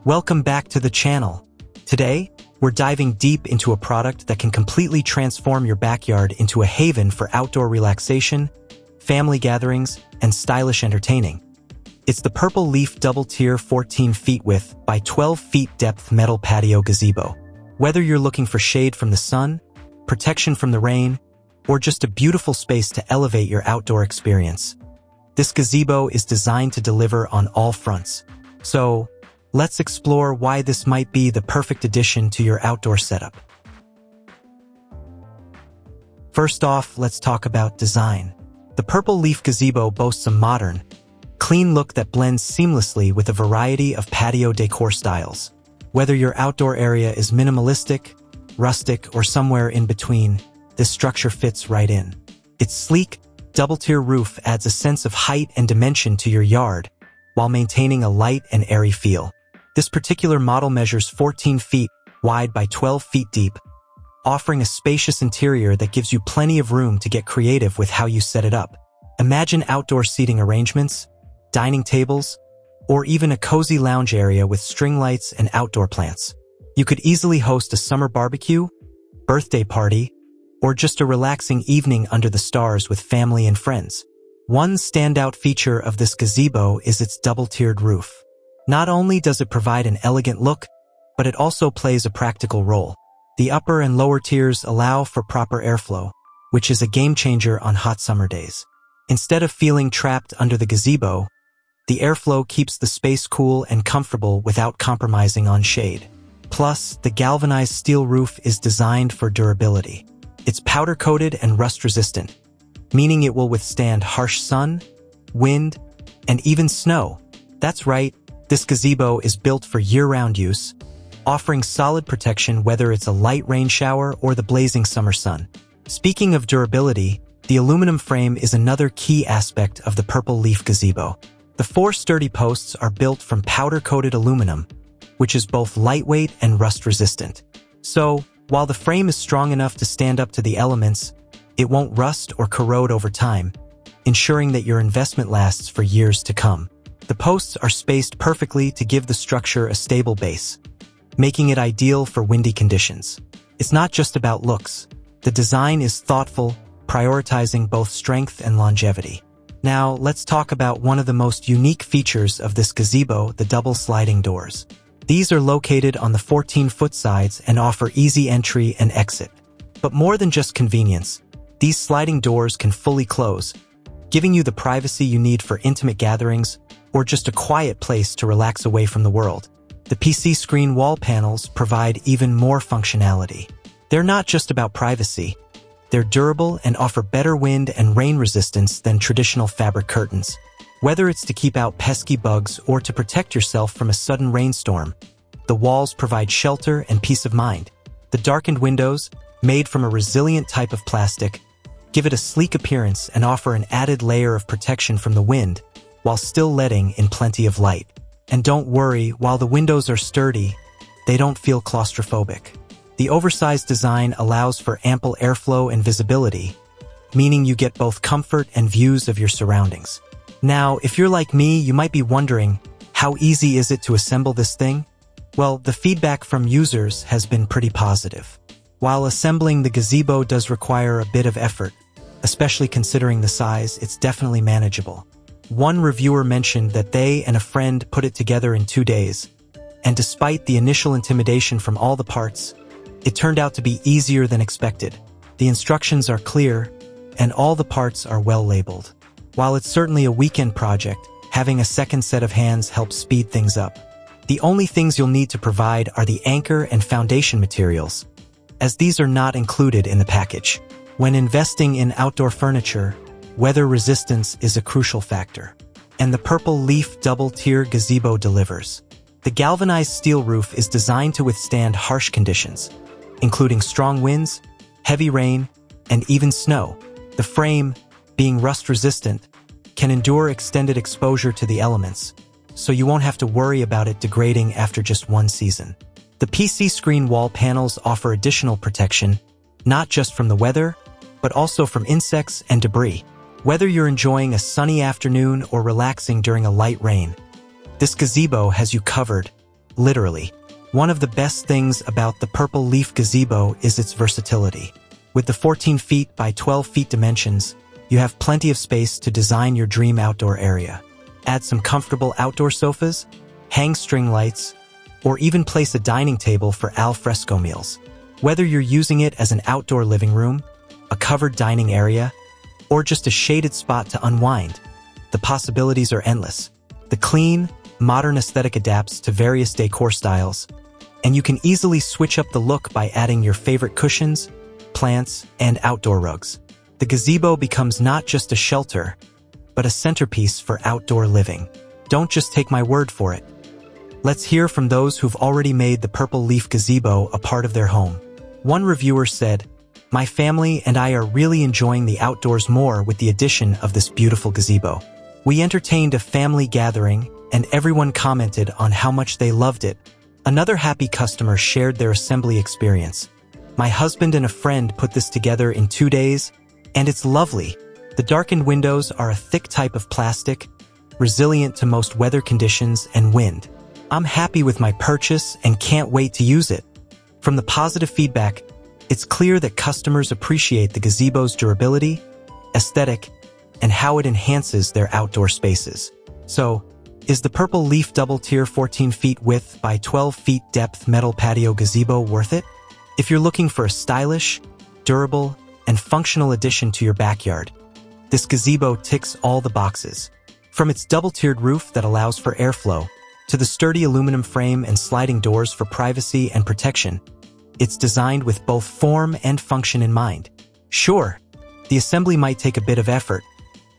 Welcome back to the channel. Today, we're diving deep into a product that can completely transform your backyard into a haven for outdoor relaxation, family gatherings, and stylish entertaining. It's the Purple Leaf Double-Tier 14 feet width by 12 feet depth metal patio gazebo. Whether you're looking for shade from the sun, protection from the rain, or just a beautiful space to elevate your outdoor experience, this gazebo is designed to deliver on all fronts. So, let's explore why this might be the perfect addition to your outdoor setup. First off, let's talk about design. The Purple Leaf Gazebo boasts a modern, clean look that blends seamlessly with a variety of patio decor styles. Whether your outdoor area is minimalistic, rustic, or somewhere in between, this structure fits right in. Its sleek, double-tier roof adds a sense of height and dimension to your yard, while maintaining a light and airy feel. This particular model measures 14 feet wide by 12 feet deep, offering a spacious interior that gives you plenty of room to get creative with how you set it up. Imagine outdoor seating arrangements, dining tables, or even a cozy lounge area with string lights and outdoor plants. You could easily host a summer barbecue, birthday party, or just a relaxing evening under the stars with family and friends. One standout feature of this gazebo is its double-tiered roof. Not only does it provide an elegant look, but it also plays a practical role. The upper and lower tiers allow for proper airflow, which is a game-changer on hot summer days. Instead of feeling trapped under the gazebo, the airflow keeps the space cool and comfortable without compromising on shade. Plus, the galvanized steel roof is designed for durability. It's powder-coated and rust-resistant, meaning it will withstand harsh sun, wind, and even snow. That's right, this gazebo is built for year-round use, offering solid protection whether it's a light rain shower or the blazing summer sun. Speaking of durability, the aluminum frame is another key aspect of the Purple Leaf Gazebo. The 4 sturdy posts are built from powder-coated aluminum, which is both lightweight and rust-resistant. So, while the frame is strong enough to stand up to the elements, it won't rust or corrode over time, ensuring that your investment lasts for years to come. The posts are spaced perfectly to give the structure a stable base, making it ideal for windy conditions. It's not just about looks. The design is thoughtful, prioritizing both strength and longevity. Now, let's talk about one of the most unique features of this gazebo, the double sliding doors. These are located on the 14-foot sides and offer easy entry and exit. But more than just convenience, these sliding doors can fully close, giving you the privacy you need for intimate gatherings or just a quiet place to relax away from the world. The PC screen wall panels provide even more functionality. They're not just about privacy. They're durable and offer better wind and rain resistance than traditional fabric curtains. Whether it's to keep out pesky bugs or to protect yourself from a sudden rainstorm, the walls provide shelter and peace of mind. The darkened windows, made from a resilient type of plastic, give it a sleek appearance and offer an added layer of protection from the wind, while still letting in plenty of light. And don't worry, while the windows are sturdy, they don't feel claustrophobic. The oversized design allows for ample airflow and visibility, meaning you get both comfort and views of your surroundings. Now, if you're like me, you might be wondering, how easy is it to assemble this thing? Well, the feedback from users has been pretty positive. While assembling the gazebo does require a bit of effort, especially considering the size, it's definitely manageable. One reviewer mentioned that they and a friend put it together in 2 days, and despite the initial intimidation from all the parts, it turned out to be easier than expected. The instructions are clear, and all the parts are well labeled. While it's certainly a weekend project, having a second set of hands helps speed things up. The only things you'll need to provide are the anchor and foundation materials, as these are not included in the package. When investing in outdoor furniture, weather resistance is a crucial factor, and the Purple Leaf Double-Tier Gazebo delivers. The galvanized steel roof is designed to withstand harsh conditions, including strong winds, heavy rain, and even snow. The frame, being rust-resistant, can endure extended exposure to the elements, so you won't have to worry about it degrading after just one season. The PC screen wall panels offer additional protection, not just from the weather, but also from insects and debris. Whether you're enjoying a sunny afternoon or relaxing during a light rain, this gazebo has you covered, literally. One of the best things about the purple leaf gazebo is its versatility. With the 14 feet by 12 feet dimensions, you have plenty of space to design your dream outdoor area. Add some comfortable outdoor sofas, hang string lights, or even place a dining table for al fresco meals. Whether you're using it as an outdoor living room, a covered dining area, or just a shaded spot to unwind, the possibilities are endless. The clean, modern aesthetic adapts to various decor styles, and you can easily switch up the look by adding your favorite cushions, plants, and outdoor rugs. The gazebo becomes not just a shelter, but a centerpiece for outdoor living. Don't just take my word for it. Let's hear from those who've already made the purple leaf gazebo a part of their home. One reviewer said, "My family and I are really enjoying the outdoors more with the addition of this beautiful gazebo. We entertained a family gathering, and everyone commented on how much they loved it." Another happy customer shared their assembly experience. "My husband and a friend put this together in 2 days, and it's lovely. The darkened windows are a thick type of plastic, resilient to most weather conditions and wind. I'm happy with my purchase and can't wait to use it." From the positive feedback, it's clear that customers appreciate the gazebo's durability, aesthetic, and how it enhances their outdoor spaces. So, is the purple leaf double-tier 14 feet width by 12 feet depth metal patio gazebo worth it? If you're looking for a stylish, durable, and functional addition to your backyard, this gazebo ticks all the boxes. From its double-tiered roof that allows for airflow, to the sturdy aluminum frame and sliding doors for privacy and protection, it's designed with both form and function in mind. Sure, the assembly might take a bit of effort,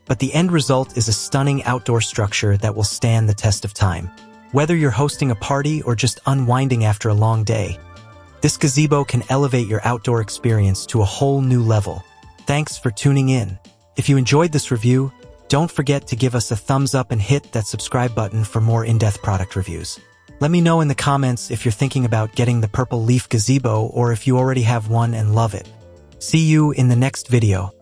but the end result is a stunning outdoor structure that will stand the test of time. Whether you're hosting a party or just unwinding after a long day, this gazebo can elevate your outdoor experience to a whole new level. Thanks for tuning in. If you enjoyed this review, don't forget to give us a thumbs up and hit that subscribe button for more in-depth product reviews. Let me know in the comments if you're thinking about getting the purple leaf gazebo or if you already have one and love it. See you in the next video.